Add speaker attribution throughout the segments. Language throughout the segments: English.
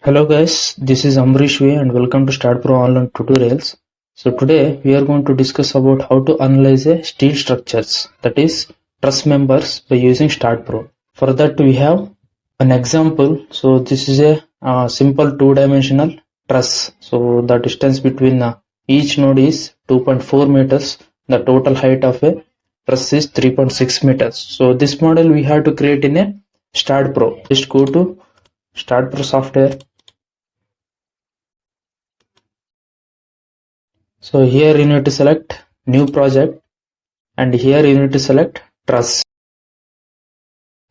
Speaker 1: Hello guys, this is Amrish V and welcome to Start Pro Online Tutorials. So today we are going to discuss about how to analyze a steel structures, that is truss members, by using Start Pro. For that we have an example. So this is a simple two-dimensional truss. So the distance between each node is 2.4 meters. The total height of a truss is 3.6 meters. So this model we have to create in a Start Pro. Just go to Start Pro software. So here you need to select new project and here you need to select truss.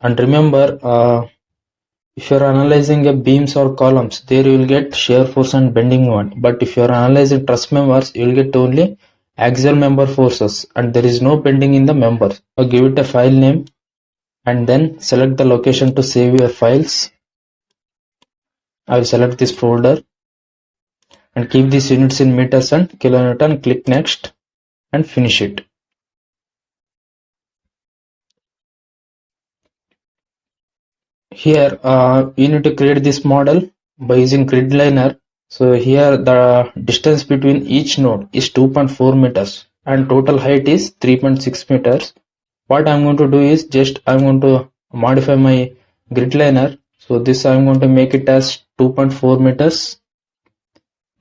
Speaker 1: And remember, if you are analyzing a beams or columns, there you will get shear force and bending moment. But if you are analyzing truss members, you will get only axial member forces and there is no bending in the member. So give it a file name and then select the location to save your files. I will select this folder and keep these units in meters and kilonewton. Click next and finish it. Here you need to create this model by using GridLiner. So here the distance between each node is 2.4 meters and total height is 3.6 meters. What I'm going to do is just I'm going to modify my GridLiner. So this I'm going to make it as 2.4 meters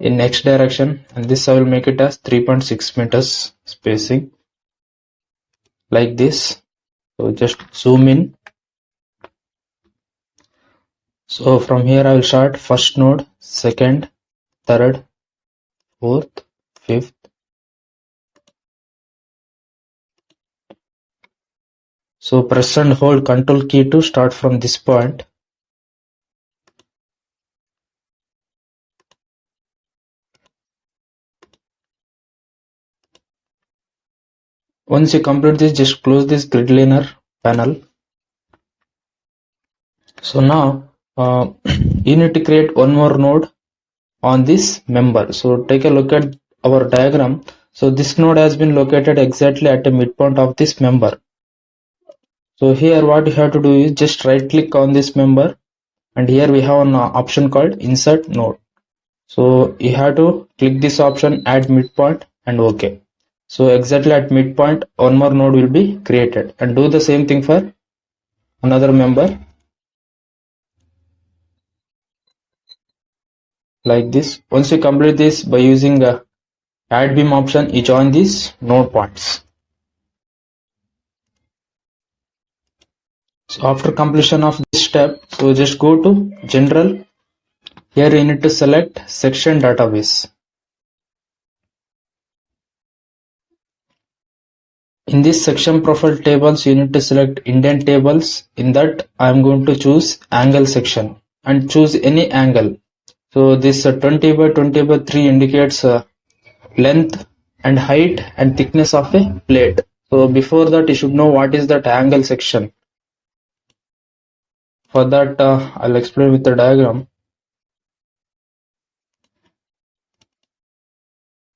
Speaker 1: in X direction and this I will make it as 3.6 meters spacing like this. So just zoom in. So from here I will start first node, second, third, fourth, fifth. So press and hold Control key to start from this point. Once you complete this, just close this GridLiner panel. So now you need to create one more node on this member. So take a look at our diagram. So this node has been located exactly at the midpoint of this member. So here what you have to do is just right click on this member and here we have an option called insert node. So you have to click this option, add midpoint and OK. So exactly at midpoint one more node will be created, and do the same thing for another member like this. Once you complete this by using the add beam option, you join these node points. So after completion of this step, so just go to general. Here you need to select section database. In this section profile tables, you need to select indent tables. In that I am going to choose angle section and choose any angle. So this 20 by 20 by 3 indicates length and height and thickness of a plate. So before that you should know what is that angle section. For that I'll explain with the diagram.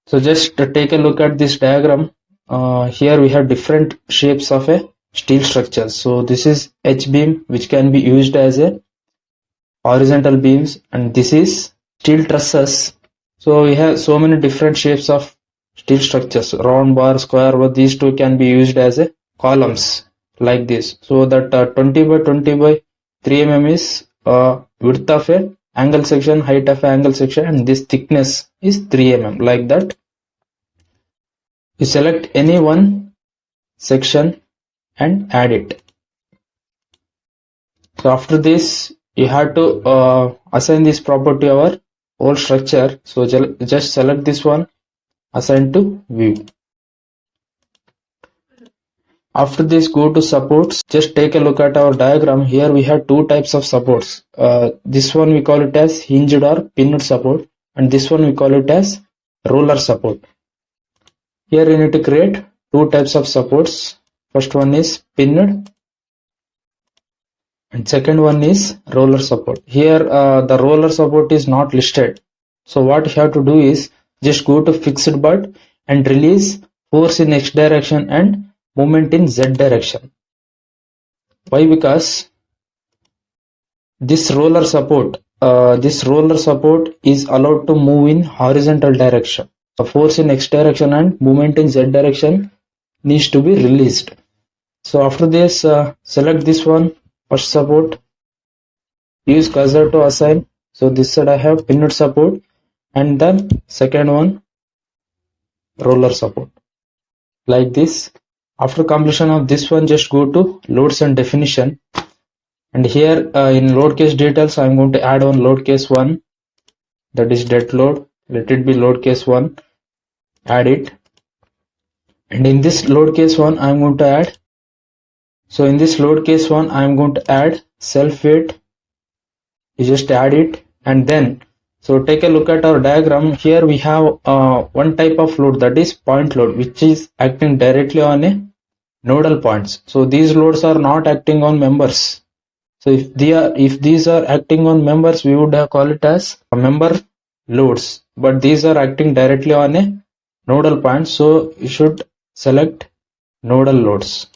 Speaker 1: So just take a look at this diagram. Here we have different shapes of a steel structure. So this is H-beam, which can be used as a horizontal beams, and this is steel trusses. So we have so many different shapes of steel structures, round bar, square bar. These two can be used as a columns like this. So that 20 by 20 by 3 mm is width of a angle section, height of angle section, and this thickness is 3 mm like that. You select any one section and add it. So after this you have to assign this property to our whole structure. So just select this one, assign to view. After this go to supports. Just take a look at our diagram. Here we have two types of supports. This one we call it as hinged or pinned support, and this one we call it as roller support. Here you need to create two types of supports. First one is pinned and second one is roller support. Here the roller support is not listed. So what you have to do is just go to fixed butt and release force in X direction and movement in Z direction. Why? Because this roller support this roller support is allowed to move in horizontal direction. The force in x direction and movement in z direction needs to be released. So after this, select this one, first support, use cursor to assign. So this side I have pinned support, and then second one, roller support, like this. After completion of this one, just go to loads and definition, and here in load case details I'm going to add on load case 1, that is dead load. Let it be load case 1, add it, and in this load case 1 I'm going to add, so in this load case 1 I'm going to add self weight. You just add it, and then, so take a look at our diagram. Here we have one type of load, that is point load, which is acting directly on a nodal points. So these loads are not acting on members. So if these are acting on members, we would have call it as member loads, but these are acting directly on a nodal point, so you should select nodal loads.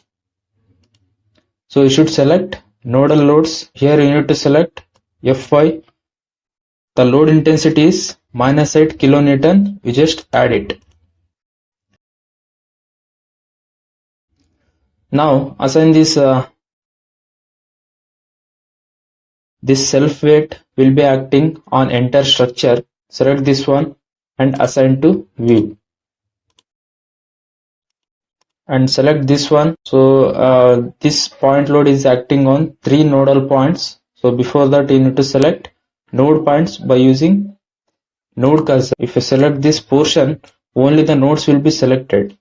Speaker 1: So you should select nodal loads. Here you need to select Fy. The load intensity is -8 kilonewton. You just add it. Now assign this this self weight will be acting on entire structure. Select this one and assign to view, and select this one. So this point load is acting on 3 nodal points. So before that you need to select node points by using node cursor. If you select this portion, only the nodes will be selected.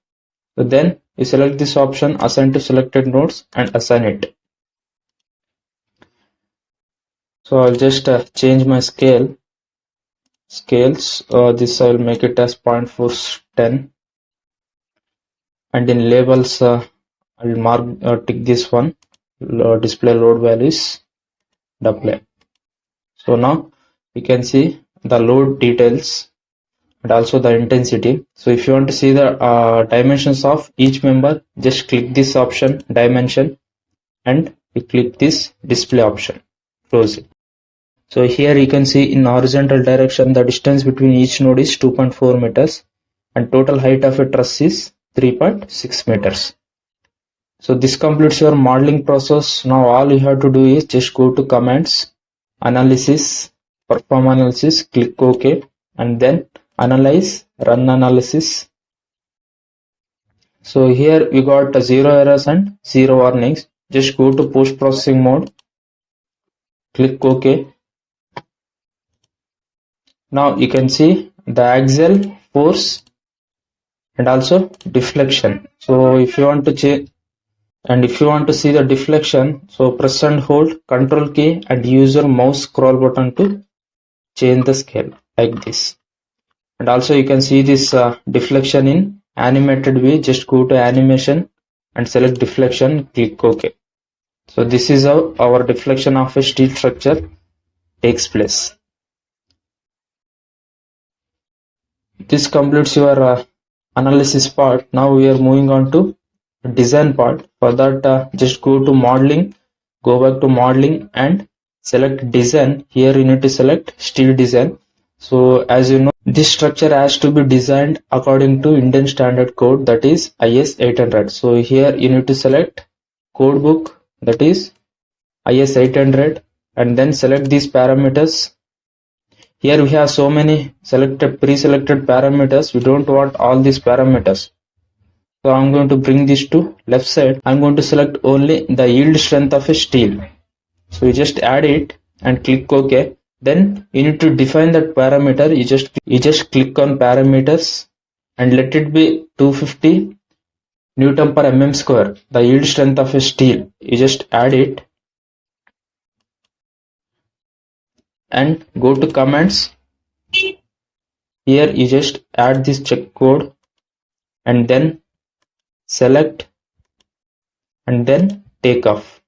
Speaker 1: So then you select this option, assign to selected nodes, and assign it. So I'll just change my scales. This I'll make it as 0.410, and in labels I'll mark tick this one, display load values, apply. So now you can see the load details and also the intensity. So if you want to see the dimensions of each member, just click this option, dimension, and you click this display option, close it. So here you can see in horizontal direction the distance between each node is 2.4 meters and total height of a truss is 3.6 meters. So this completes your modeling process. Now all you have to do is just go to commands, analysis, perform analysis, click OK, and then analyze, run analysis. So here we got 0 errors and 0 warnings. Just go to post processing mode, click OK. Now you can see the axial force and also deflection. So if you want to change, and if you want to see the deflection, so press and hold control key and use your mouse scroll button to change the scale like this. And also you can see this deflection in animated view. Just go to animation and select deflection, click OK. So this is how our deflection of a steel structure takes place. This completes your analysis part. Now we are moving on to design part. For that, just go to modeling, go back to modeling and select design. Here you need to select steel design. So as you know, this structure has to be designed according to Indian Standard Code, that is IS 800. So here you need to select code book, that is IS 800, and then select these parameters. Here we have so many pre-selected parameters. We don't want all these parameters. So I'm going to bring this to left side. I'm going to select only the yield strength of a steel. So you just add it and click OK. Then you need to define that parameter. You just click on parameters and let it be 250 Newton per mm square, the yield strength of a steel. You just add it and go to commands. Here you just add this check code and then select and then take off.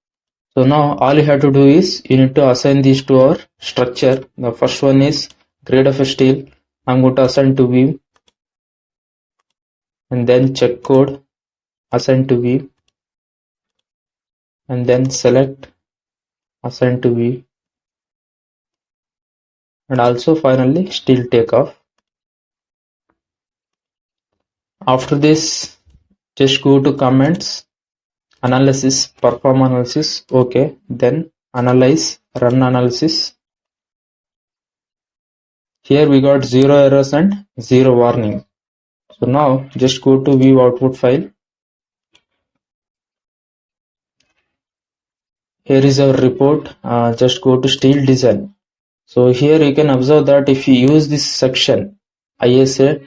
Speaker 1: So now all you have to do is you need to assign these to our structure. The first one is grade of a steel. I'm going to assign to view, and then check code, assign to view, and then select, assign to view, and also finally steel takeoff. After this, just go to comments, analysis, perform analysis, okay, then analyze, run analysis. Here we got 0 errors and 0 warning. So now just go to view output file. Here is our report. Just go to steel design. So here you can observe that if you use this section ISA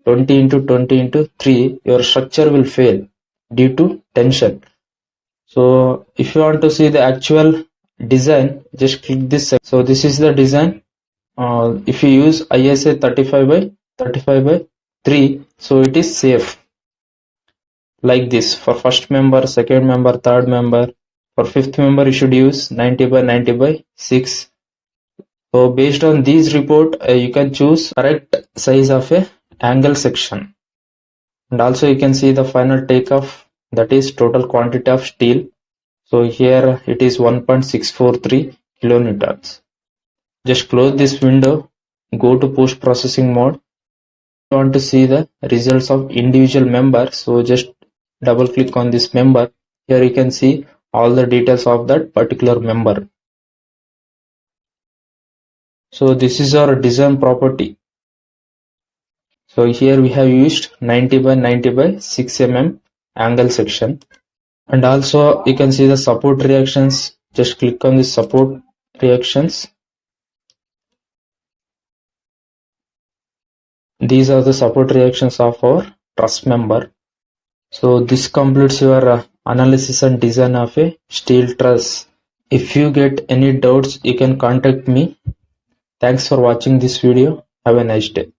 Speaker 1: 20 into 20 into 3, your structure will fail due to tension. So if you want to see the actual design, just click this. So this is the design. If you use ISA 35 by 3, so it is safe like this for first member, second member, third member. For fifth member, you should use 90 by 90 by 6. So based on these report, you can choose correct size of a angle section. And also you can see the final takeoff, that is total quantity of steel. So here it is 1.643 kilonewtons. Just close this window, go to post processing mode. If you want to see the results of individual member, so just double click on this member. Here you can see all the details of that particular member. So this is our design property. So here we have used 90 by 90 by 6 mm angle section. And also you can see the support reactions. Just click on the support reactions. These are the support reactions of our truss member. So this completes your analysis and design of a steel truss. If you get any doubts, you can contact me. Thanks for watching this video. Have a nice day.